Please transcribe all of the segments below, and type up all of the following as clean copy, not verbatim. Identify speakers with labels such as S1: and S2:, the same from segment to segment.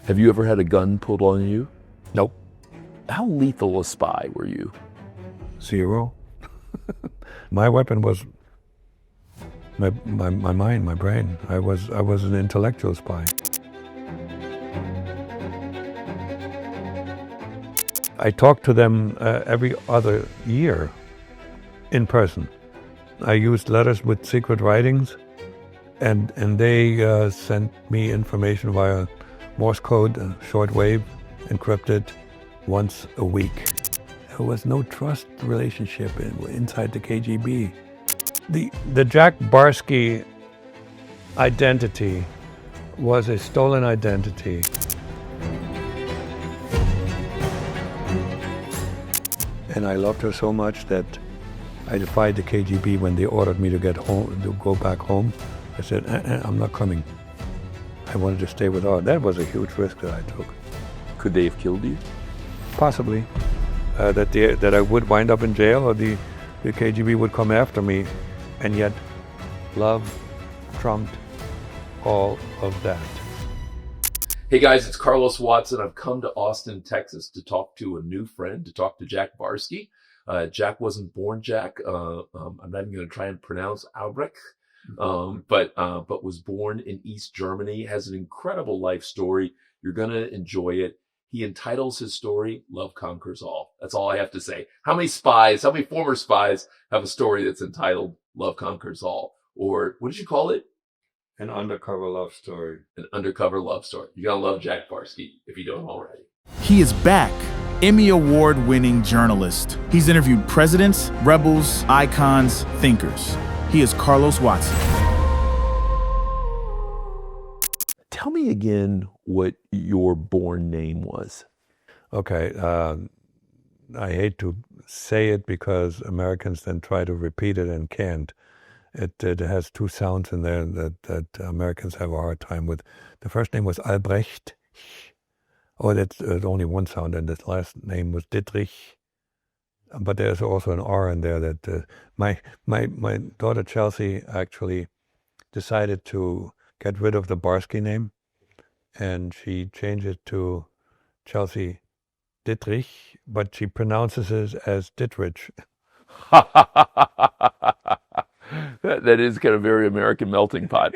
S1: Have you ever had a gun pulled on you?
S2: Nope.
S1: How lethal a spy were you?
S2: 0. My weapon was my mind, my brain. I was an intellectual spy. I talked to them every other year in person. I used letters with secret writings, and they sent me information via Morse code, shortwave, encrypted, once a week. There was no trust relationship inside the KGB. The Jack Barsky identity was a stolen identity. And I loved her so much that I defied the KGB when they ordered me to go back home. I said, I'm not coming. I wanted to stay with her. That was a huge risk that I took.
S1: Could they have killed you?
S2: Possibly. That I would wind up in jail, or the KGB would come after me. And yet, love trumped all of that.
S1: Hey guys, it's Carlos Watson. I've come to Austin, Texas to talk to a new friend, to talk to Jack Barsky. Jack wasn't born Jack. I'm not even going to try and pronounce Albrecht, but was born in East Germany, has an incredible life story. You're going to enjoy it. He entitles his story, Love Conquers All. That's all I have to say. How many former spies have a story that's entitled Love Conquers All? Or what did you call it?
S2: An undercover love story.
S1: An undercover love story. You're going to love Jack Barsky if you don't already.
S3: He is back. Emmy Award-winning journalist. He's interviewed presidents, rebels, icons, thinkers. He is Carlos Watson.
S1: Tell me again what your born name was.
S2: Okay. I hate to say it because Americans then try to repeat it and can't. It has two sounds in there that Americans have a hard time with. The first name was Albrecht. Oh, that's only one sound, and the last name was Dietrich. But there's also an R in there that my daughter Chelsea actually decided to get rid of the Barsky name, and she changed it to Chelsea Dietrich, but she pronounces it as Dietrich.
S1: That is kind of very American melting pot.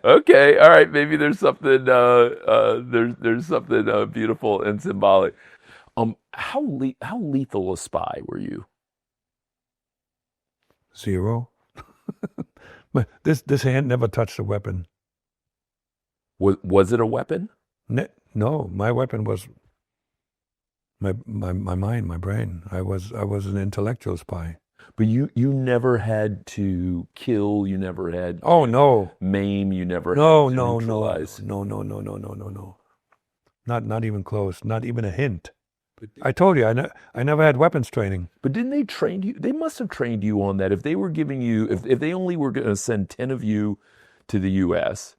S1: Okay, all right. Maybe there's something there's something beautiful and symbolic. How lethal a spy were you?
S2: 0. This hand never touched a weapon.
S1: Was it a weapon?
S2: No, my weapon was my mind, my brain. I was an intellectual spy.
S1: But you never had to kill. You never had.
S2: Oh no.
S1: Maim. You never. Had
S2: No.
S1: to neutralize.
S2: No. Not even close. Not even a hint. I told you, I never had weapons training.
S1: But didn't they train you? They must have trained you on that. If they were giving you, if they only were going to send 10 of you to the U.S.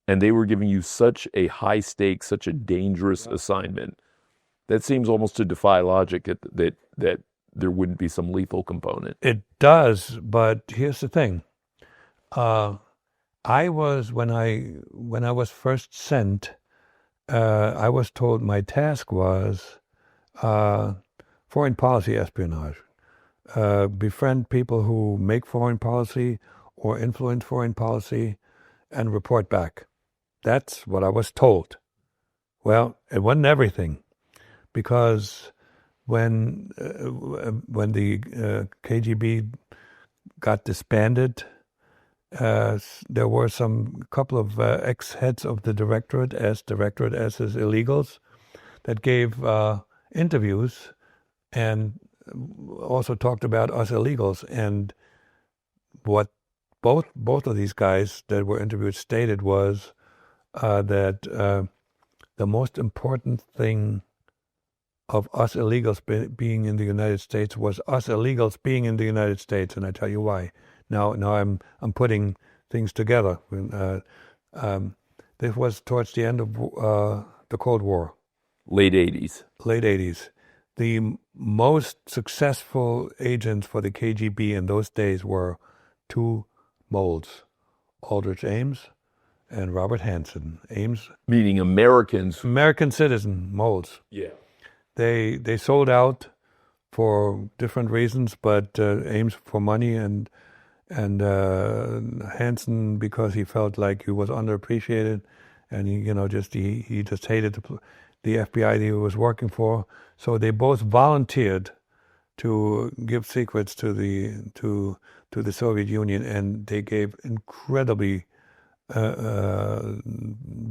S1: and they were giving you such a high stake, such a dangerous assignment, that seems almost to defy logic that there wouldn't be some lethal component.
S2: It does, but here's the thing. I was when I was first sent, I was told my task was foreign policy espionage. Befriend people who make foreign policy or influence foreign policy and report back. That's what I was told. Well, it wasn't everything, because when the KGB got disbanded, there were some couple of ex-heads of the directorate as illegals that gave interviews and also talked about us illegals. And what both of these guys that were interviewed stated was that the most important thing of us illegals being in the United States was us illegals being in the United States, and I tell you why. Now I'm putting things together. This was towards the end of the Cold War.
S1: Late 80s.
S2: Late 80s. The most successful agents for the KGB in those days were two molds, Aldrich Ames and Robert Hanssen, Ames,
S1: Meaning Americans.
S2: American citizen, moles.
S1: Yeah.
S2: They sold out for different reasons, but Ames for money and Hanssen because he felt like he was underappreciated, and he just hated the FBI that he was working for. So they both volunteered to give secrets to the Soviet Union, and they gave incredibly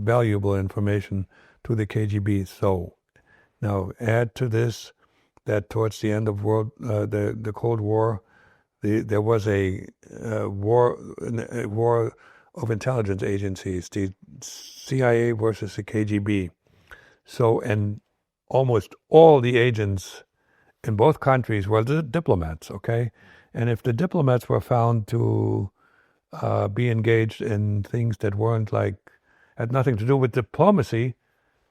S2: valuable information to the KGB. So now add to this that towards the end of the Cold War, there was a war of intelligence agencies, the CIA versus the KGB. So, and almost all the agents in both countries were the diplomats, okay? And if the diplomats were found to be engaged in things that had nothing to do with diplomacy,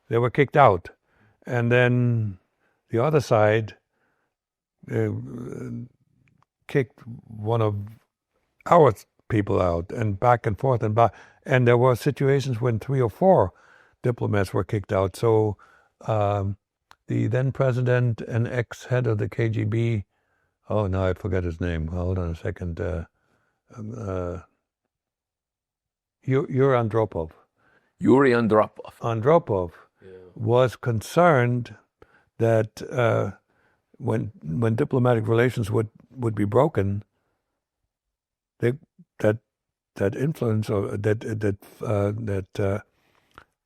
S2: they were kicked out. And then the other side kicked one of our people out, and back and forth and back. And there were situations when 3 or 4 diplomats were kicked out. So the then president and ex-head of the KGB, oh, no, I forget his name. Hold on a second. Yuri Andropov.
S1: Yuri Andropov.
S2: Was concerned that when diplomatic relations would be broken, that influence or that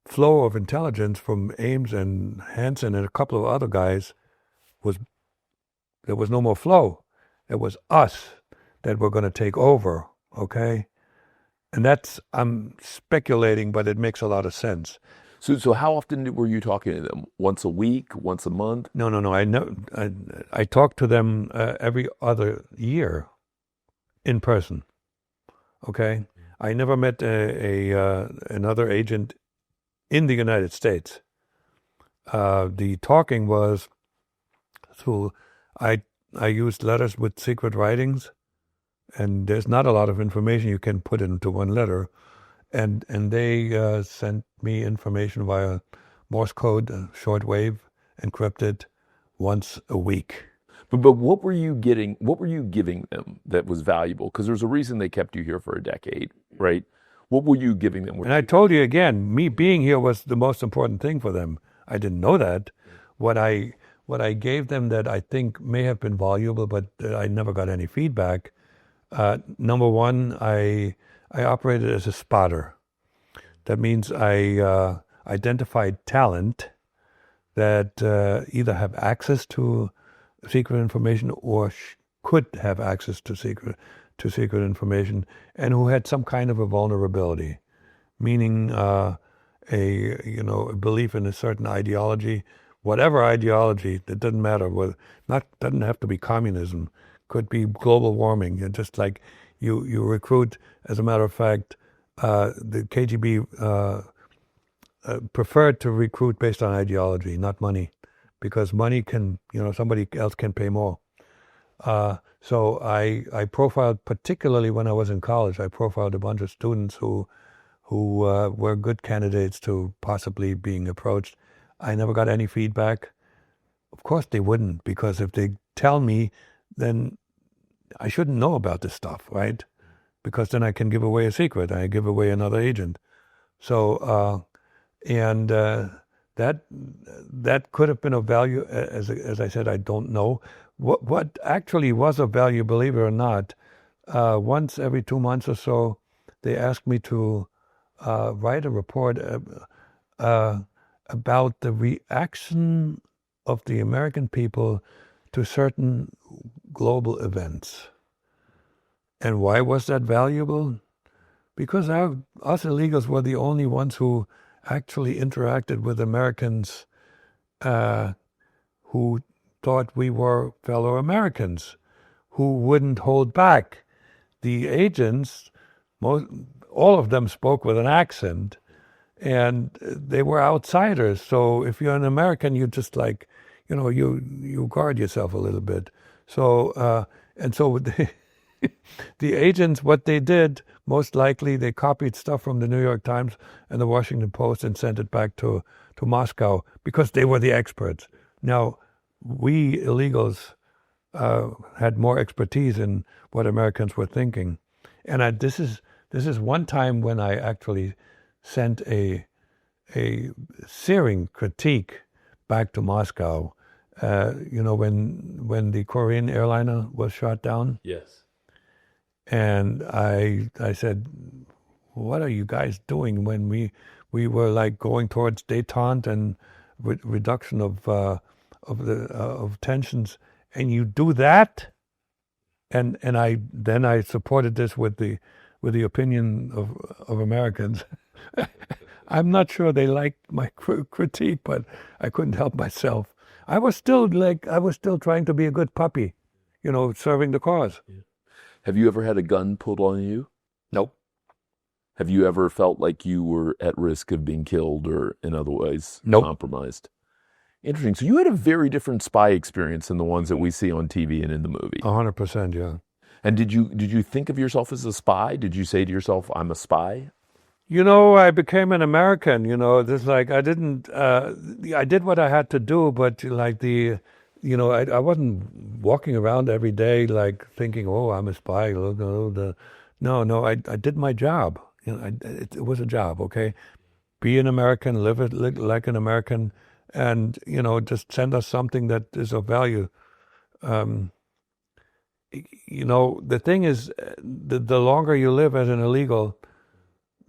S2: flow of intelligence from Ames and Hanssen and a couple of other guys there was no more flow. It was us that were going to take over, okay? And I'm speculating, but it makes a lot of sense.
S1: So how often were you talking to them? Once a week? Once a month?
S2: No. I talked to them every other year in person, okay? I never met another agent in the United States. The talking was through, I used letters with secret writings, and there's not a lot of information you can put into one letter. And they sent me information via Morse code, shortwave, encrypted, once a week.
S1: But what were you getting? What were you giving them that was valuable? Because there's a reason they kept you here for a decade, right? What were you giving them?
S2: And I told you again, me being here was the most important thing for them. I didn't know that. What I gave them that I think may have been valuable, but I never got any feedback. Number one, I operated as a spotter. That means I identified talent that either have access to secret information or could have access to secret information, and who had some kind of a vulnerability, meaning a belief in a certain ideology, whatever ideology. It doesn't matter. Doesn't have to be communism. Could be global warming. And just like you recruit. As a matter of fact, the KGB preferred to recruit based on ideology, not money, because money can, somebody else can pay more. So I profiled, particularly when I was in college, I profiled a bunch of students who were good candidates to possibly being approached. I never got any feedback. Of course they wouldn't, because if they tell me, then I shouldn't know about this stuff, right? Because then I can give away a secret. I give away another agent. So, that could have been of value. As I said, I don't know. What actually was of value, believe it or not, once every 2 months or so, they asked me to write a report about the reaction of the American people to certain global events. And why was that valuable? Because us illegals were the only ones who actually interacted with Americans who thought we were fellow Americans, who wouldn't hold back. The agents, all of them spoke with an accent, and they were outsiders. So if you're an American, you just you guard yourself a little bit. So, the agents, what they did, most likely they copied stuff from the New York Times and the Washington Post and sent it back to Moscow because they were the experts. Now, we illegals had more expertise in what Americans were thinking. And this is one time when I actually sent a searing critique back to Moscow. When the Korean airliner was shot down.
S1: Yes.
S2: And I said, what are you guys doing when we were like going towards détente and reduction of tensions, and you do that? And I supported this with the opinion of Americans. I'm not sure they liked my critique, but I couldn't help myself. I was still trying to be a good puppy, serving the cause.
S1: Yeah. Have you ever had a gun pulled on you?
S2: Nope.
S1: Have you ever felt like you were at risk of being killed or in other ways
S2: Nope.
S1: compromised? Interesting. So you had a very different spy experience than the ones that we see on TV and in the movie.
S2: 100%, yeah.
S1: And did you think of yourself as a spy? Did you say to yourself, "I'm a spy"?
S2: I became an American. Just like I didn't. I did what I had to do, but like I wasn't walking around every day like thinking, "Oh, I'm a spy." No. I did my job. It was a job. Okay, be an American, live like an American, and just send us something that is of value. The thing is, the longer you live as an illegal,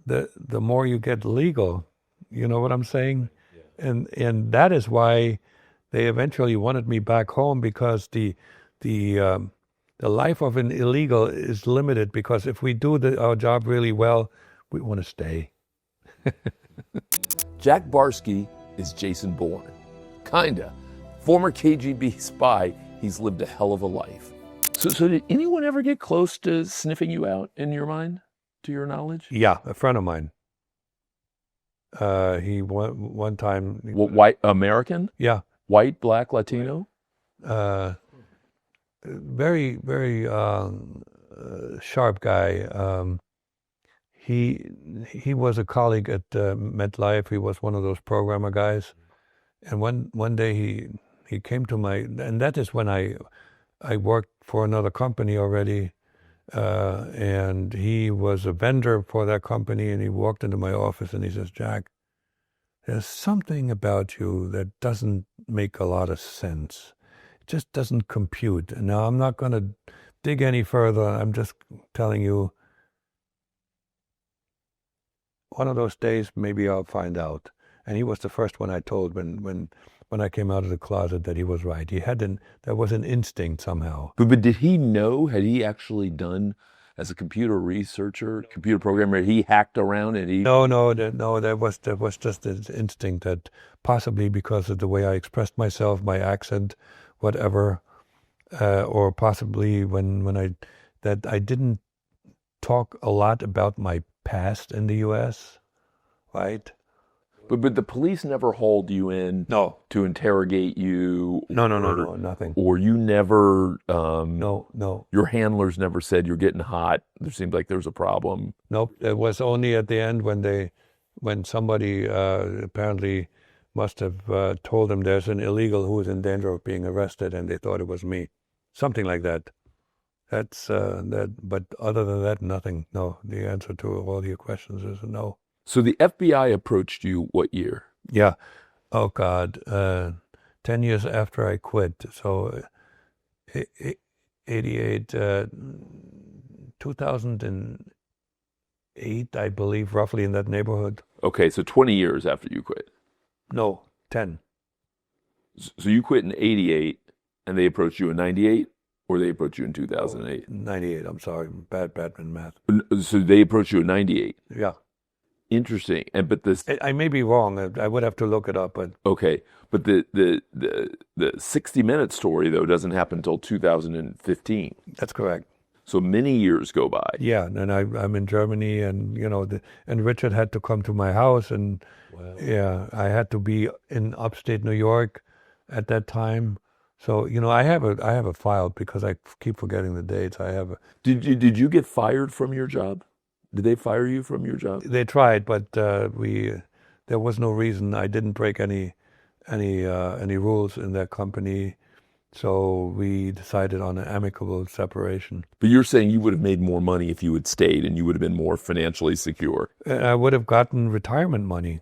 S2: the more you get legal. You know what I'm saying? Yeah. And that is why they eventually wanted me back home, because the life of an illegal is limited, because if we do our job really well, we want to stay.
S1: Jack Barsky is Jason Bourne. Kinda. Former KGB spy. He's lived a hell of a life. So did anyone ever get close to sniffing you out in your mind, to your knowledge?
S2: Yeah, a friend of mine. He one time.
S1: White American?
S2: Yeah.
S1: White, black, Latino?
S2: Very, very sharp guy. He was a colleague at MetLife. He was one of those programmer guys. And one day he came to and that is when I worked for another company already. And he was a vendor for that company, and he walked into my office and he says, "Jack, there's something about you that doesn't make a lot of sense. It just doesn't compute. And now I'm not going to dig any further. I'm just telling you, one of those days, maybe I'll find out." And he was the first one I told when I came out of the closet that he was right. There was an instinct somehow.
S1: But did he know? Had he actually done, as a computer researcher, computer programmer, he hacked around and he...
S2: No, there was just this instinct that possibly because of the way I expressed myself, my accent, whatever, or possibly when I didn't talk a lot about my past in the U.S., right?
S1: But the police never hauled you in to interrogate you?
S2: No, nothing.
S1: Or you never...
S2: No.
S1: Your handlers never said, "You're getting hot. There seemed like there was a problem."
S2: Nope. It was only at the end when somebody apparently must have told them there's an illegal who is in danger of being arrested, and they thought it was me. Something like that. That's that. But other than that, nothing. No. The answer to all your questions is no.
S1: So the FBI approached you what year?
S2: Yeah. Oh, God. 10 years after I quit. So 88, 2008, I believe, roughly in that neighborhood.
S1: Okay, so 20 years after you quit.
S2: No, 10.
S1: So you quit in 88, and they approached you in 98? Or they approached you in 2008?
S2: 98, I'm sorry. Bad math.
S1: So they approached you in 98?
S2: Yeah.
S1: Interesting. But this...
S2: I may be wrong. I would have to look it up. But
S1: okay. But the 60 Minute story, though, doesn't happen until 2015.
S2: That's correct.
S1: So many years go by.
S2: Yeah, and I'm in Germany, and and Richard had to come to my house, and wow. Yeah, I had to be in upstate New York at that time. So I have a file because I keep forgetting the dates. I have.
S1: Did you get fired from your job? Did they fire you from your job?
S2: They tried, but there was no reason. I didn't break any rules in that company, so we decided on an amicable separation.
S1: But you're saying you would have made more money if you had stayed, and you would have been more financially secure.
S2: And I would have gotten retirement money.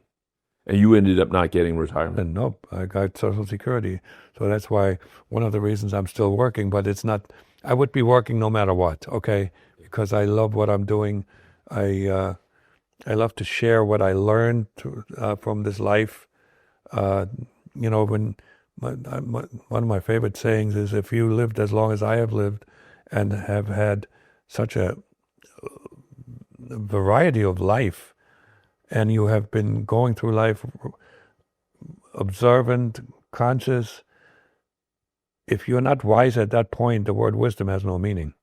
S1: And you ended up not getting retirement.
S2: And nope, I got Social Security. So that's why one of the reasons I'm still working, but it's not, I would be working no matter what, okay? Because I love what I'm doing. I love to share what I learned from this life. When one of my favorite sayings is, if you lived as long as I have lived and have had such a variety of life, and you have been going through life observant, conscious, if you're not wise at that point, the word wisdom has no meaning.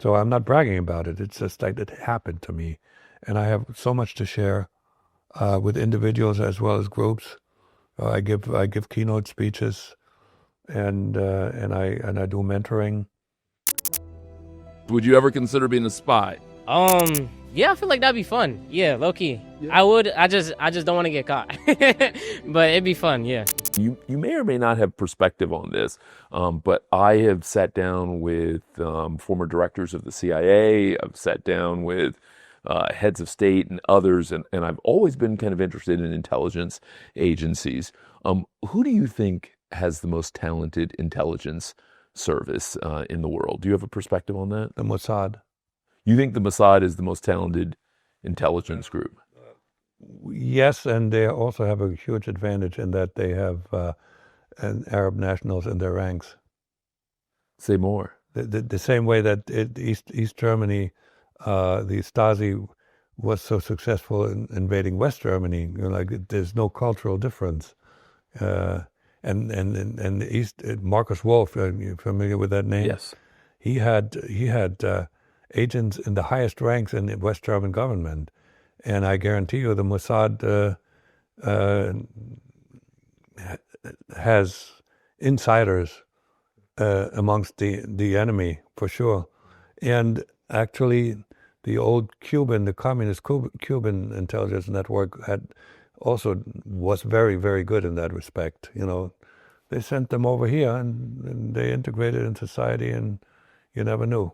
S2: So I'm not bragging about it. It's just like it happened to me. And I have so much to share with individuals as well as groups. I give keynote speeches, and I do mentoring.
S1: Would you ever consider being a spy?
S4: Yeah, I feel like that'd be fun. Yeah, low key. Yeah. I would. I just don't want to get caught. But it'd be fun. Yeah.
S1: You may or may not have perspective on this, but I have sat down with former directors of the CIA. I've sat down with heads of state and others, and I've always been kind of interested in intelligence agencies. Who do you think has the most talented intelligence service in the world? Do you have a perspective on that?
S2: The Mossad.
S1: You think the Mossad is the most talented intelligence group?
S2: Yes, and they also have a huge advantage in that they have Arab nationals in their ranks.
S1: Say more.
S2: The same way that East Germany, the Stasi was so successful in invading West Germany. There's no cultural difference. And East Marcus Wolf, are you familiar with that name?
S1: Yes.
S2: He had agents in the highest ranks in the West German government, and I guarantee you the Mossad has insiders amongst the enemy for sure. And actually, the old the communist Cuban intelligence network was very, very good in that respect. They sent them over here and they integrated in society, and you never knew.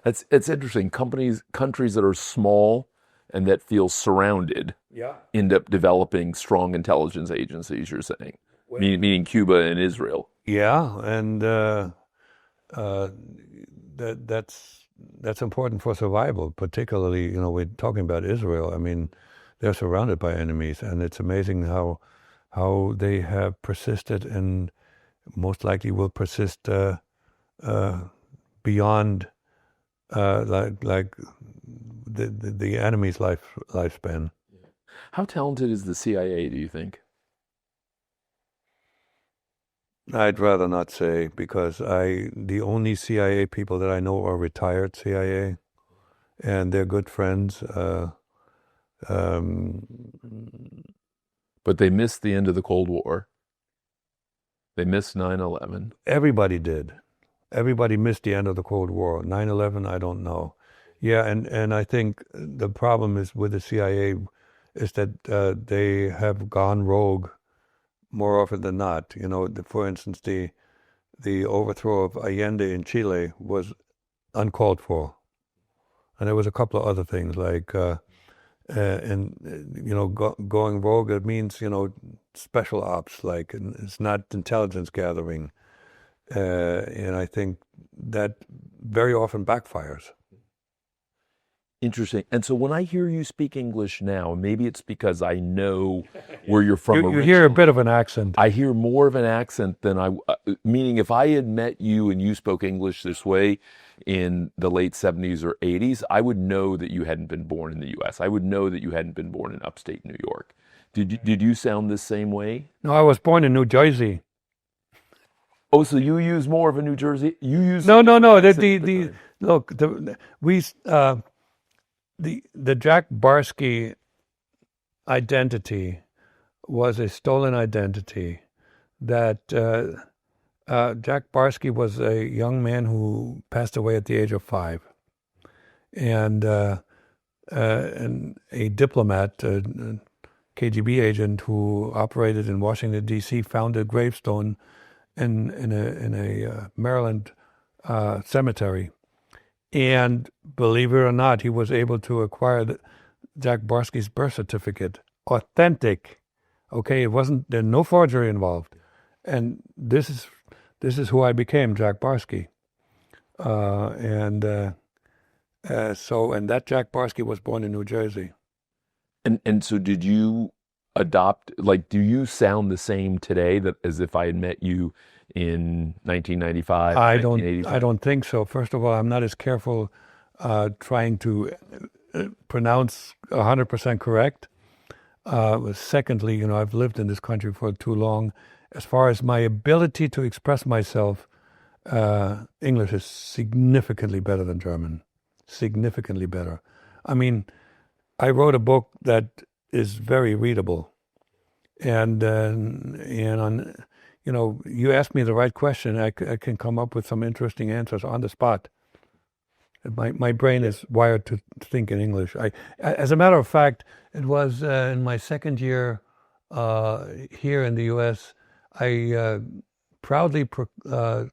S1: It's interesting. Countries that are small and that feel surrounded end up developing strong intelligence agencies, you're saying, meaning Cuba and Israel.
S2: Yeah, and that's important for survival, particularly, we're talking about Israel. I mean, they're surrounded by enemies, and it's amazing how they have persisted and most likely will persist beyond like the enemy's lifespan.
S1: How talented is the CIA, do you think?
S2: I'd rather not say, because the only CIA people that I know are retired CIA, and they're good friends.
S1: But they missed the end of the Cold War. They missed 9/11.
S2: Everybody did. Everybody missed the end of the Cold War. 9/11, I don't know. Yeah, and I think the problem is with the CIA is that they have gone rogue more often than not. For instance, the overthrow of Allende in Chile was uncalled for. And there was a couple of other things like, going rogue, it means, special ops, like it's not intelligence gathering. And I think that very often backfires.
S1: Interesting. And so when I hear you speak English now, maybe it's because I know where you're from.
S2: You hear a bit of an accent.
S1: I hear more of an accent than meaning if I had met you and you spoke English this way in the late 70s or 80s, I would know that you hadn't been born in the U.S. I would know that you hadn't been born in upstate New York. Did you sound the same way?
S2: No, I was born in New Jersey.
S1: Oh, so you use more of a New Jersey? You use
S2: no. The Jack Barsky identity was a stolen identity. That Jack Barsky was a young man who passed away at the age of 5, and a diplomat, a KGB agent who operated in Washington D.C., found a gravestone in a Maryland cemetery, and believe it or not, he was able to acquire Jack Barsky's birth certificate, authentic. Okay, there's no forgery involved, and this is who I became, Jack Barsky, and that Jack Barsky was born in New Jersey.
S1: And so did you adopt, like, do you sound the same today as if I had met you in 1995,
S2: I
S1: 1985?
S2: don't think so. First of all, I'm not as careful trying to pronounce 100% correct. Secondly, I've lived in this country for too long. As far as my ability to express myself, English is significantly better than German. Significantly better. I mean, I wrote a book that is very readable, and on, you ask me the right question, I can come up with some interesting answers on the spot. My brain is wired to think in English. As a matter of fact, it was in my second year here in the U.S. I proudly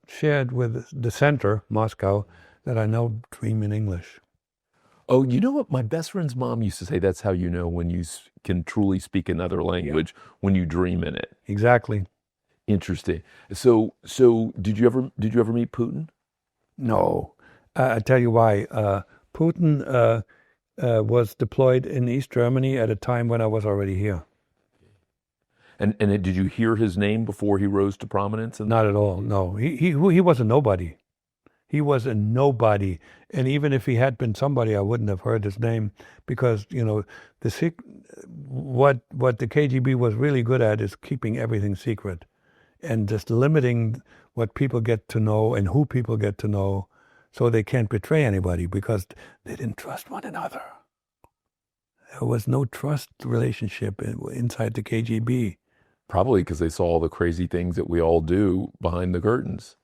S2: shared with the center, Moscow, that I now dream in English.
S1: Oh, you know what? My best friend's mom used to say that's how you know when you can truly speak another language, when you dream in it.
S2: Exactly.
S1: Interesting. So did you ever meet Putin?
S2: No. I tell you why. Putin was deployed in East Germany at a time when I was already here.
S1: And did you hear his name before he rose to prominence?
S2: Not at all. No. He was a nobody. He was a nobody, and even if he had been somebody, I wouldn't have heard his name, because what the KGB was really good at is keeping everything secret, and just limiting what people get to know and who people get to know, so they can't betray anybody, because they didn't trust one another. There was no trust relationship inside the KGB.
S1: Probably because they saw all the crazy things that we all do behind the curtains.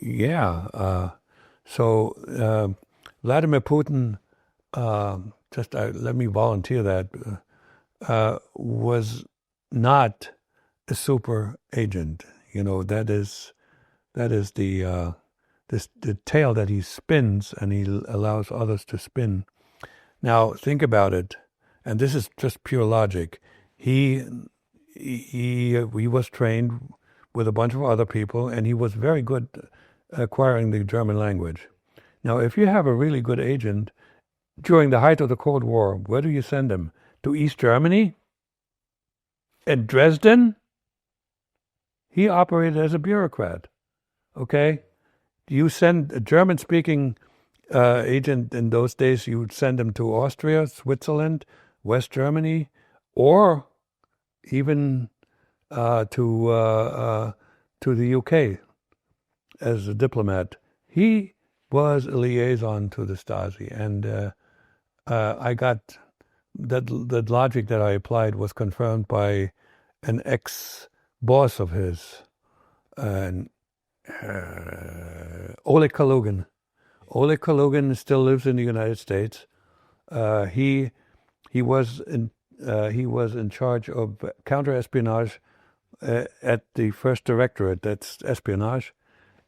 S2: Yeah. So Vladimir Putin, let me volunteer that, was not a super agent. That is the tale that he spins, and he allows others to spin. Now think about it, and this is just pure logic. He was trained with a bunch of other people, and he was very good acquiring the German language. Now, if you have a really good agent, during the height of the Cold War, where do you send him? To East Germany? At Dresden? He operated as a bureaucrat, okay? You send a German-speaking agent in those days, you would send him to Austria, Switzerland, West Germany, or even to the UK as a diplomat. He was a liaison to the Stasi, and I got that logic that I applied was confirmed by an ex-boss of his, Oleg Kalugin. Oleg Kalugin still lives in the United States. He was in charge of counter-espionage at the first directorate, that's espionage,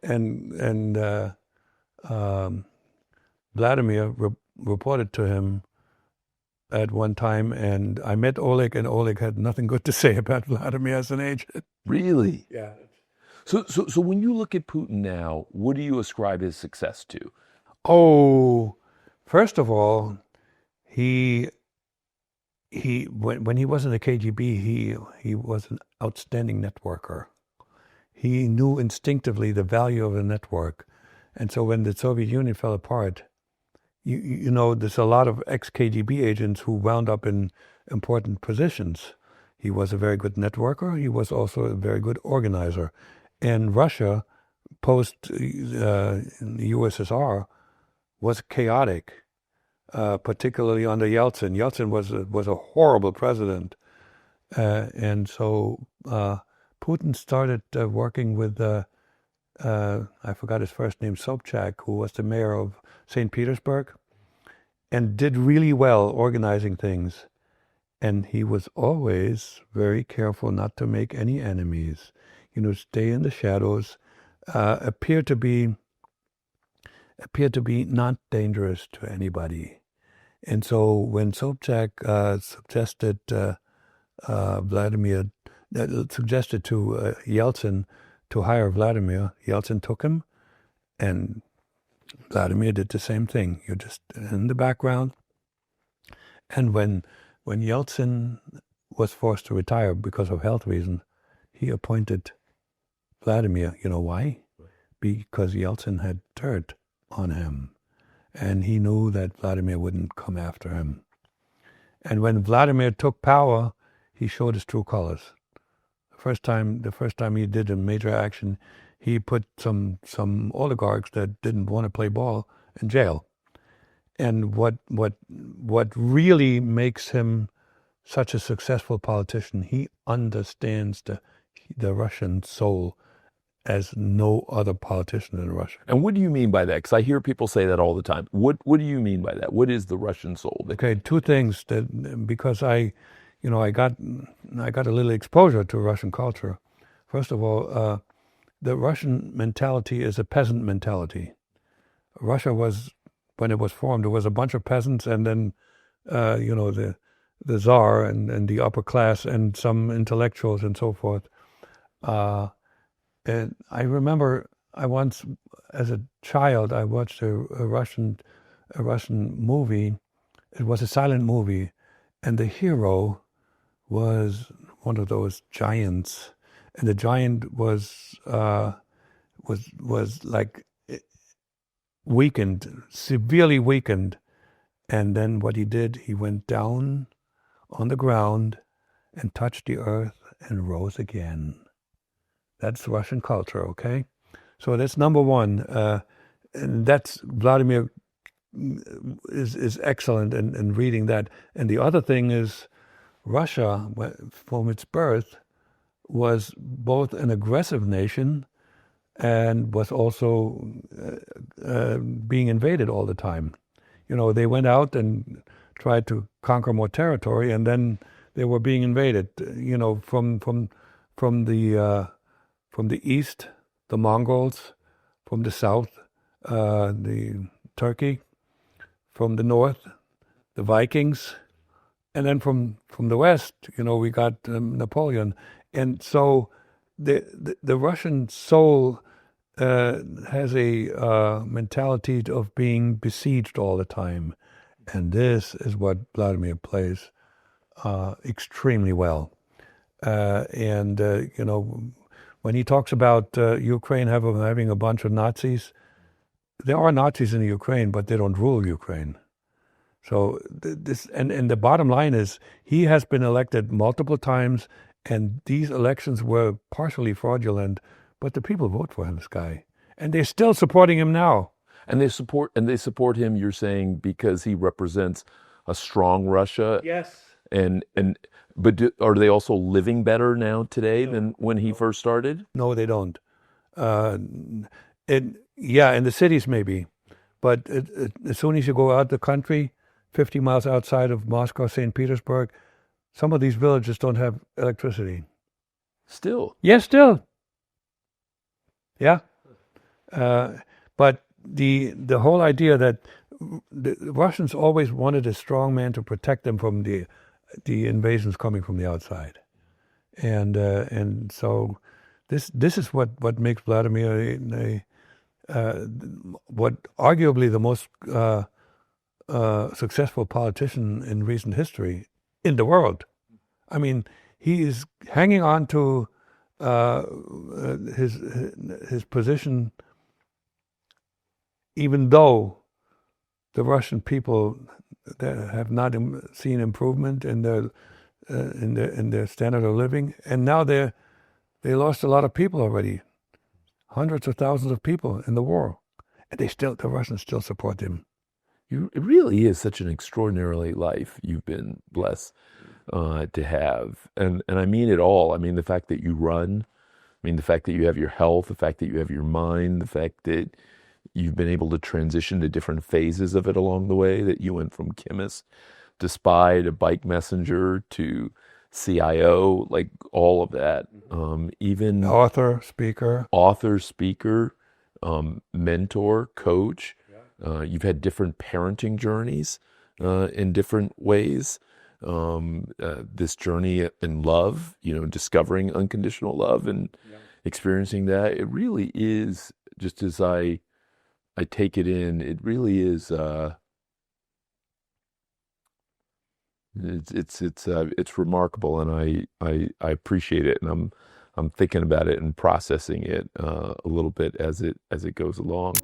S2: and Vladimir reported to him at one time, and I met Oleg, and Oleg had nothing good to say about Vladimir as an agent.
S1: Really?
S2: Yeah.
S1: So when you look at Putin now, what do you ascribe his success to?
S2: Oh, first of all, when he was in the KGB, he was an outstanding networker. He knew instinctively the value of a network. And so when the Soviet Union fell apart, there's a lot of ex-KGB agents who wound up in important positions. He was a very good networker. He was also a very good organizer. And Russia, post the USSR, was chaotic, particularly under Yeltsin. Yeltsin was a horrible president. And so Putin started working with, I forgot his first name, Sobchak, who was the mayor of St. Petersburg. and did really well organizing things. And he was always very careful not to make any enemies. Stay in the shadows, appear to be not dangerous to anybody. And so when Sobchak suggested suggested to Yeltsin to hire Vladimir, Yeltsin took him, and Vladimir did the same thing. You're just in the background. And when Yeltsin was forced to retire because of health reasons, he appointed Vladimir. You know why? Because Yeltsin had dirt on him, and he knew that Vladimir wouldn't come after him. And when Vladimir took power, he showed his true colors. The first time he did a major action, he put some oligarchs that didn't want to play ball in jail. And what really makes him such a successful politician, he understands the Russian soul as no other politician in Russia.
S1: And what do you mean by that? Because I hear people say that all the time. What do you mean by that? What is the Russian soul?
S2: Okay, two things. Because I got a little exposure to Russian culture. First of all, the Russian mentality is a peasant mentality. Russia was, when it was formed, there was a bunch of peasants, and then the Tsar and the upper class and some intellectuals and so forth. And I remember I once, as a child, I watched a Russian movie. It was a silent movie, and the hero was one of those giants, and the giant was like weakened, severely weakened, and then what he did, he went down on the ground and touched the earth and rose again. That's Russian culture, okay? So that's number one. And that's Vladimir is excellent in reading that. And the other thing is Russia, from its birth, was both an aggressive nation and was also being invaded all the time. They went out and tried to conquer more territory, and then they were being invaded. From the east, the Mongols; from the south, the Turkey; from the north, the Vikings; and then from the west, we got Napoleon. And so the Russian soul has a mentality of being besieged all the time, and this is what Vladimir plays extremely well. When he talks about Ukraine having a bunch of Nazis, there are Nazis in Ukraine, but they don't rule Ukraine. So and the bottom line is he has been elected multiple times, and these elections were partially fraudulent, but the people vote for him, this guy, and they're still supporting him now.
S1: And they support him, you're saying, because he represents a strong Russia?
S2: Yes.
S1: But are they also living better now today than when he first started?
S2: No, they don't. In the cities maybe, but as soon as you go out the country, 50 miles outside of Moscow, St. Petersburg, some of these villages don't have electricity.
S1: Still?
S2: Yes, still. Yeah. But the whole idea that the Russians always wanted a strong man to protect them from the invasions coming from the outside, and so this is what makes Vladimir what arguably the most successful politician in recent history in the world. I mean, he is hanging on to his position, even though the Russian people have not seen improvement in their standard of living, and now they lost a lot of people already, hundreds of thousands of people in the war, and the Russians still support him.
S1: It really is such an extraordinary life you've been blessed to have, and I mean it all. I mean the fact that you run, I mean the fact that you have your health, the fact that you have your mind, the fact that you've been able to transition to different phases of it along the way, that you went from chemist to spy to bike messenger to CIO, like all of that. Even
S2: Author, speaker.
S1: Mentor, coach. You've had different parenting journeys in different ways. This journey in love, discovering unconditional love and experiencing that. It really is, just as I take it in, it really is. It's remarkable, and I appreciate it, and I'm thinking about it and processing it a little bit as it goes along.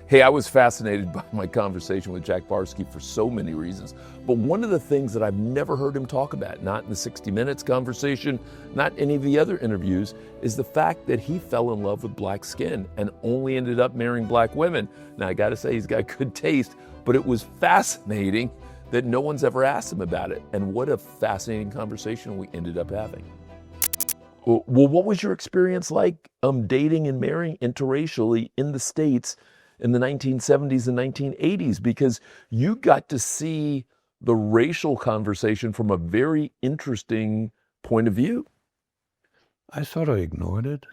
S1: Hey, I was fascinated by my conversation with Jack Barsky for so many reasons, but one of the things that I've never heard him talk about, not in the 60 Minutes conversation, not any of the other interviews, is the fact that he fell in love with black skin and only ended up marrying black women. Now, I gotta say, he's got good taste, but it was fascinating that no one's ever asked him about it. And what a fascinating conversation we ended up having. Well, what was your experience like dating and marrying interracially in the States in the 1970s and 1980s? Because you got to see the racial conversation from a very interesting point of view.
S2: I sort of ignored it.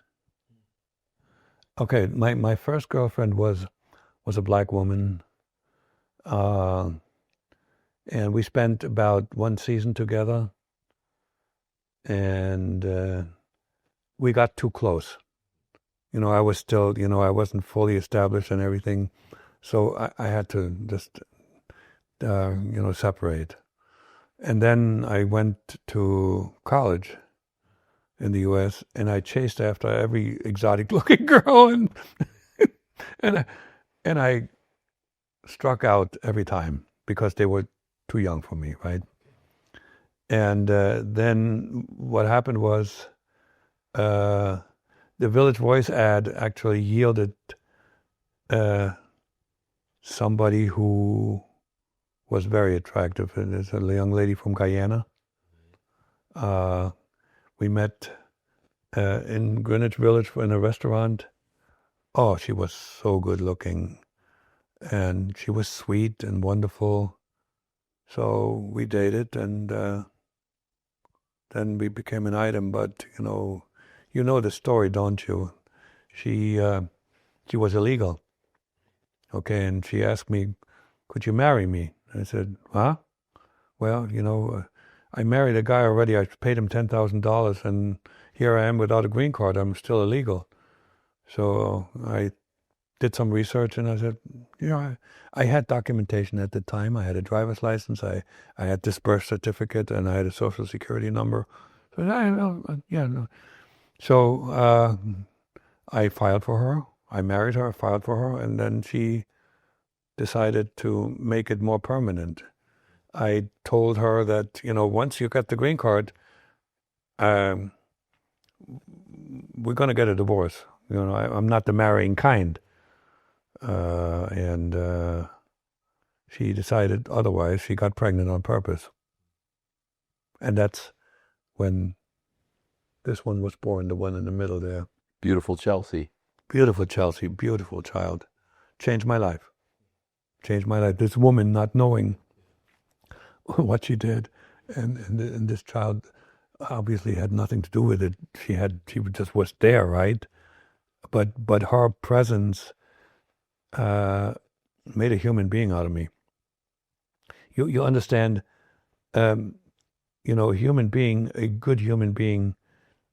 S2: Okay, my first girlfriend was a black woman. And we spent about one season together, and we got too close. I was still, I wasn't fully established and everything, so I had to just, separate. And then I went to college in the U.S., and I chased after every exotic-looking girl, and I struck out every time because they were too young for me, right? And then what happened was the Village Voice ad actually yielded somebody who was very attractive. And it's a young lady from Guyana. We met in Greenwich Village in a restaurant. Oh, she was so good looking. And she was sweet and wonderful. So we dated, and then we became an item. But you know the story, don't you? She was illegal. Okay, and she asked me, "Could you marry me?" I said, "Huh? Well, I married a guy already. I paid him $10,000, and here I am without a green card. I'm still illegal." So I did some research, and I said, I had documentation at the time. I had a driver's license. I had this birth certificate, and I had a social security number. So I filed for her. I married her, filed for her, and then she decided to make it more permanent. I told her that, once you get the green card, we're going to get a divorce. I'm not the marrying kind. And she decided otherwise. She got pregnant on purpose. And that's when this one was born, the one in the middle there.
S1: Beautiful Chelsea.
S2: Beautiful Chelsea, beautiful child. Changed my life. Changed my life. This woman not knowing what she did, and this child obviously had nothing to do with it. She just was there, right? But her presence made a human being out of me. You understand, a human being, a good human being,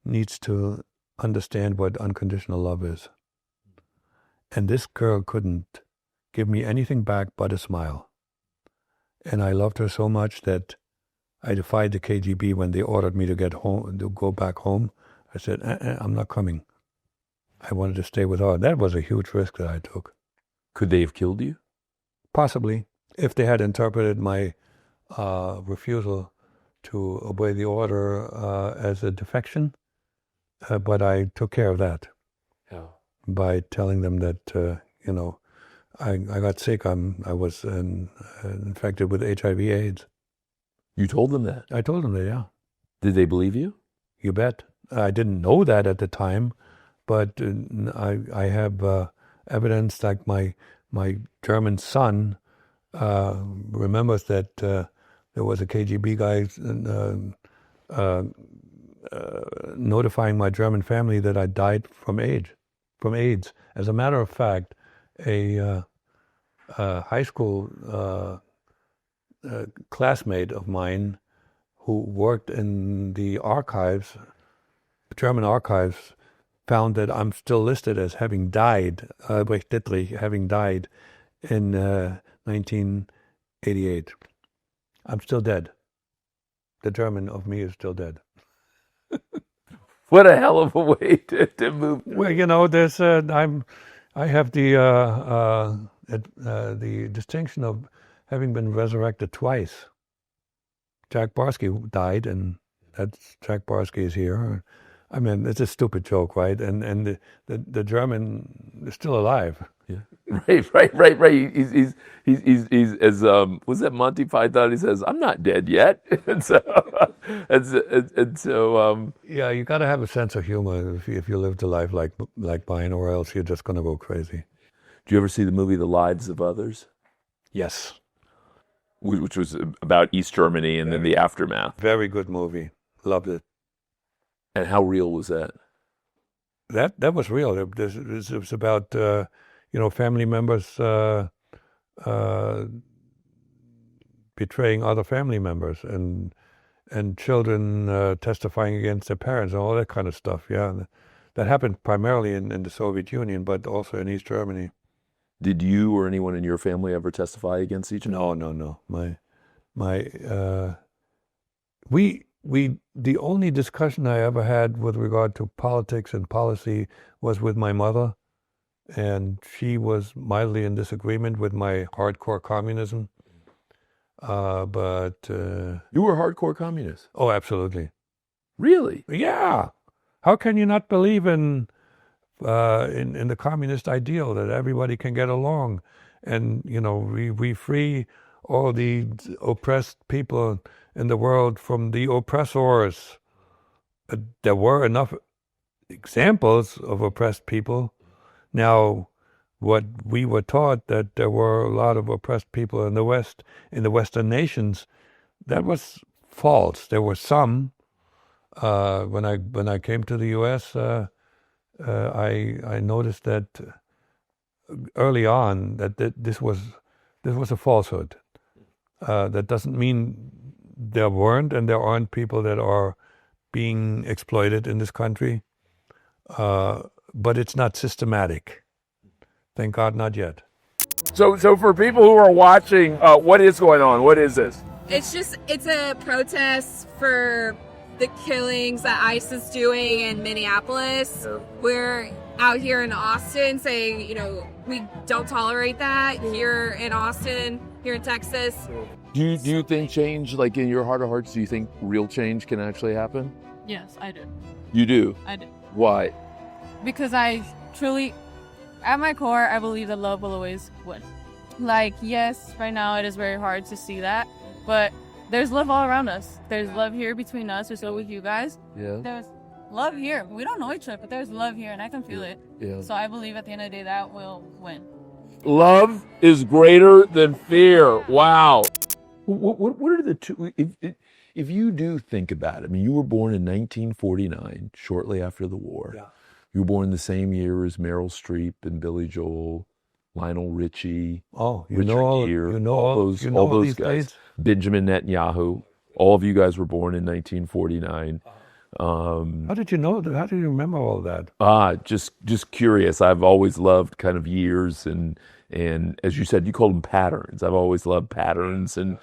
S2: needs to understand what unconditional love is. And this girl couldn't give me anything back but a smile. And I loved her so much that I defied the KGB when they ordered me to go back home. I said, I'm not coming. I wanted to stay with her. That was a huge risk that I took.
S1: Could they have killed you?
S2: Possibly, if they had interpreted my refusal to obey the order as a defection. But I took care of that by telling them that, I got sick. I was infected with HIV/AIDS.
S1: You told them that?
S2: I told them that, yeah.
S1: Did they believe you?
S2: You bet. I didn't know that at the time, but I have evidence. Like my German son remembers that there was a KGB guy notifying my German family that I died from AIDS. As a matter of fact, a high school classmate of mine who worked in the archives, German archives, found that I'm still listed as having died, Albrecht Dittrich, having died in 1988. I'm still dead. The German of me is still dead.
S1: What a hell of a way to move.
S2: Well, there's I have the distinction of having been resurrected twice. Jack Barsky died, and that's Jack Barsky is here. I mean, it's a stupid joke, right? And the German is still alive.
S1: Yeah. Right. He's as was that Monty Python? He says, "I'm not dead yet," and so
S2: yeah, you got to have a sense of humor if you live the life like mine, or else you're just gonna go crazy.
S1: Do you ever see the movie The Lives of Others?
S2: Yes.
S1: Which was about East Germany and then the aftermath.
S2: Very good movie. Loved it.
S1: And how real was that?
S2: That was real. It was about family members betraying other family members, and children testifying against their parents and all that kind of stuff. Yeah, that happened primarily in the Soviet Union, but also in East Germany.
S1: Did you or anyone in your family ever testify against each other?
S2: No. The only discussion I ever had with regard to politics and policy was with my mother, and she was mildly in disagreement with my hardcore communism. But
S1: you were hardcore communist?
S2: Oh, absolutely.
S1: Really?
S2: Yeah. How can you not believe in the communist ideal that everybody can get along, and we free all the oppressed people in the world from the oppressors? There were enough examples of oppressed people. Now, what we were taught, that there were a lot of oppressed people in the West, in the Western nations, that was false. There were some. When I came to the U.S., I noticed that early on that this was a falsehood. That doesn't mean there weren't and there aren't people that are being exploited in this country, but it's not systematic. Thank God, not yet.
S1: So for people who are watching, what is going on? What is this?
S5: It's a protest for the killings that ICE is doing in Minneapolis. Yeah. We're out here in Austin saying, we don't tolerate that here in Austin, here in Texas.
S1: Do you think change, like in your heart of hearts, do you think real change can actually happen?
S6: Yes, I do.
S1: You do?
S6: I do.
S1: Why?
S6: Because I truly, at my core, I believe that love will always win. Like, yes, right now it is very hard to see that, but there's love all around us. There's love here between us. There's love with you guys.
S1: Yeah.
S6: There's love here. We don't know each other, but there's love here, and I can feel it.
S1: Yeah.
S6: So I believe at the end of the day that will win.
S1: Love is greater than fear. Wow. What are the two? If you do think about it, I mean, you were born in 1949, shortly after the war.
S2: Yeah.
S1: You were born the same year as Meryl Streep and Billy Joel, Lionel Richie.
S2: Oh,
S1: Richard Gere, all those guys. Benjamin Netanyahu. All of you guys were born in 1949.
S2: How did you know that? How do you remember all that?
S1: Just curious. I've always loved kind of years and as you said, you called them patterns. I've always loved patterns and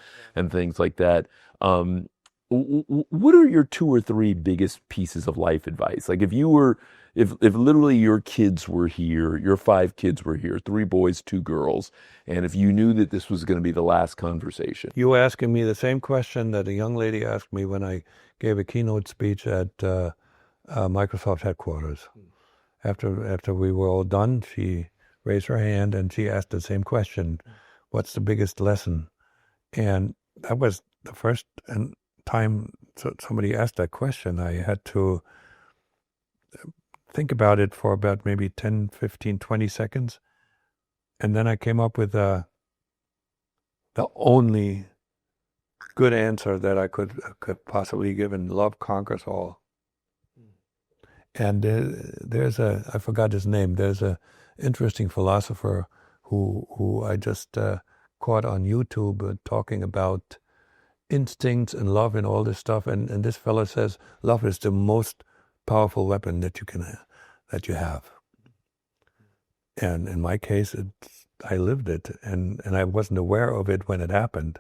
S1: things like that. What are your 2 or 3 biggest pieces of life advice? Like if literally your kids were here, your 5 kids were here, 3 boys, 2 girls, and if you knew that this was going to be the last conversation.
S2: You were asking me the same question that a young lady asked me when I gave a keynote speech at Microsoft headquarters. After we were all done, she raised her hand and she asked the same question. What's the biggest lesson? And that was the first time somebody asked that question. I had to think about it for about maybe 10, 15, 20 seconds. And then I came up with the only good answer that I could possibly give, and love conquers all. And I forgot his name, there's a interesting philosopher who I just caught on YouTube talking about instincts and love and all this stuff, and this fellow says love is the most powerful weapon that you have. And in my case, I lived it, and I wasn't aware of it when it happened.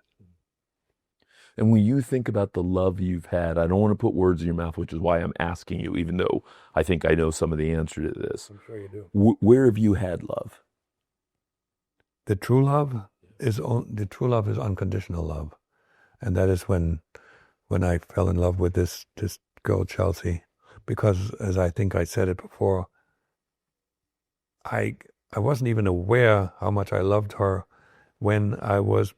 S1: And when you think about the love you've had, I don't want to put words in your mouth, which is why I'm asking you, even though I think I know some of the answer to this.
S2: I'm sure you do.
S1: Where have you had love?
S2: The true love is unconditional love, and that is when I fell in love with this girl Chelsea, because as I think I said it before, I wasn't even aware how much I loved her when I was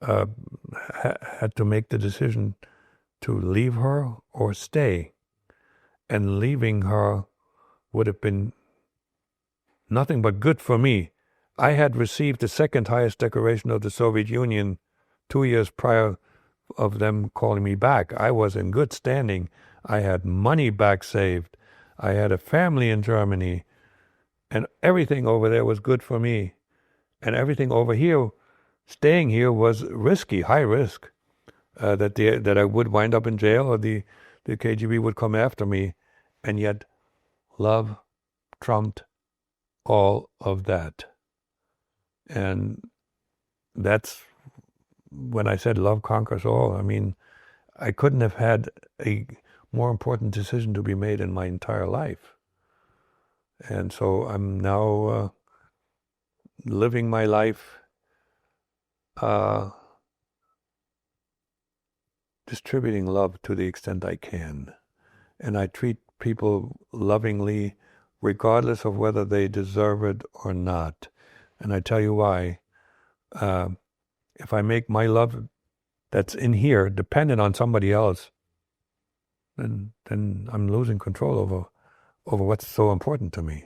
S2: had to make the decision to leave her or stay. And leaving her would have been nothing but good for me. I had received the second highest decoration of the Soviet Union 2 years prior of them calling me back. I was in good standing. I had money back saved. I had a family in Germany. And everything over there was good for me. And everything over here, staying here, was risky, high risk, that I would wind up in jail or the KGB would come after me. And yet, love trumped all of that. And that's when I said love conquers all. I mean, I couldn't have had a more important decision to be made in my entire life. And so I'm now living my life distributing love to the extent I can. And I treat people lovingly regardless of whether they deserve it or not. And I tell you why. If I make my love that's in here dependent on somebody else, then I'm losing control over what's so important to me.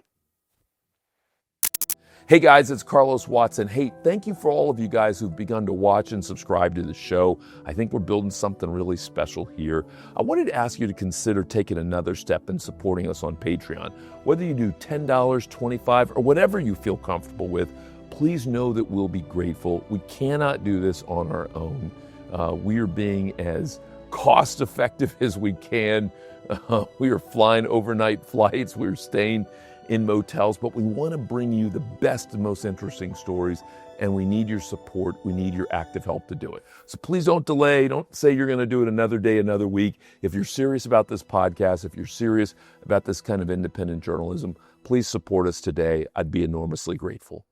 S1: Hey guys, it's Carlos Watson. Hey, thank you for all of you guys who've begun to watch and subscribe to the show. I think we're building something really special here. I wanted to ask you to consider taking another step in supporting us on Patreon. Whether you do $10, $25, or whatever you feel comfortable with, please know that we'll be grateful. We cannot do this on our own. We are being as cost-effective as we can. We are flying overnight flights. We're staying in motels, but we want to bring you the best and most interesting stories, and we need your support. We need your active help to do it. So please don't delay. Don't say you're going to do it another day, another week. If you're serious about this podcast, if you're serious about this kind of independent journalism, please support us today. I'd be enormously grateful.